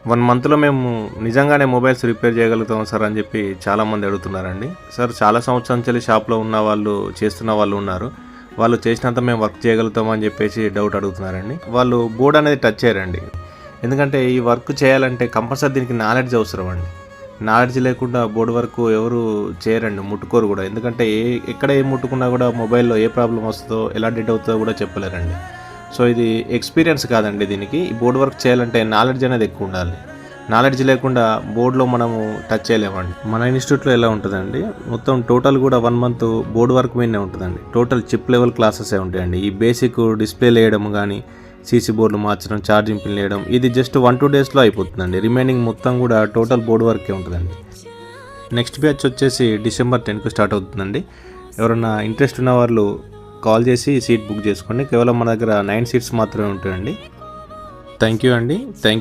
1 మంత్లో మేము నిజంగానే మొబైల్స్ రిపేర్ చేయగలుగుతాం సార్ అని చెప్పి చాలామంది అడుగుతున్నారండి. సార్ చాలా సంవత్సరాల నుంచి షాప్లో ఉన్న వాళ్ళు చేస్తున్న వాళ్ళు ఉన్నారు. వాళ్ళు చేసినంత మేము వర్క్ చేయగలుగుతాం అని చెప్పేసి డౌట్ అడుగుతున్నారండి. వాళ్ళు బోర్డ్ అనేది టచ్ చేయరండి. ఎందుకంటే ఈ వర్క్ చేయాలంటే కంపల్సరీ దీనికి నాలెడ్జ్ అవసరం అండి. నాలెడ్జ్ లేకుండా బోర్డు వర్క్ ఎవరు చేయరండి, ముట్టుకోరు కూడా. ఎందుకంటే ఎక్కడ ఏం ముట్టుకున్నా కూడా మొబైల్లో ఏ ప్రాబ్లం వస్తుందో ఎలా డెడ్ అవుతుందో కూడా చెప్పలేరండి. సో ఇది ఎక్స్పీరియన్స్ కాదండి. దీనికి ఈ బోర్డు వర్క్ చేయాలంటే నాలెడ్జ్ అనేది ఎక్కువ ఉండాలి. నాలెడ్జ్ లేకుండా బోర్డులో మనము టచ్ చేయలేమండి. మన ఇన్స్టిట్యూట్లో ఎలా ఉంటుందండి, మొత్తం టోటల్ కూడా 1 మంత్ బోర్డు వర్క్ మీదనే ఉంటుందండి. టోటల్ చిప్ లెవెల్ క్లాసెస్ ఉంటాయండి. ఈ బేసిక్ డిస్ప్లే వేయడం కానీ, సీసీ బోర్డులు మార్చడం, ఛార్జింగ్ పిన్ వేయడం, ఇది జస్ట్ 1-2 డేస్లో అయిపోతుందండి. రిమైనింగ్ మొత్తం కూడా టోటల్ బోర్డు వర్కే ఉంటుందండి. నెక్స్ట్ బ్యాచ్ వచ్చేసి డిసెంబర్ 10కు స్టార్ట్ అవుతుందండి. ఎవరైనా ఇంట్రెస్ట్ ఉన్న వాళ్ళు కాల్ చేసి సీట్ బుక్ చేసుకోండి. కేవలం మన దగ్గర 9 సీట్స్ మాత్రమే ఉంటాయండి. థ్యాంక్ యూ అండి.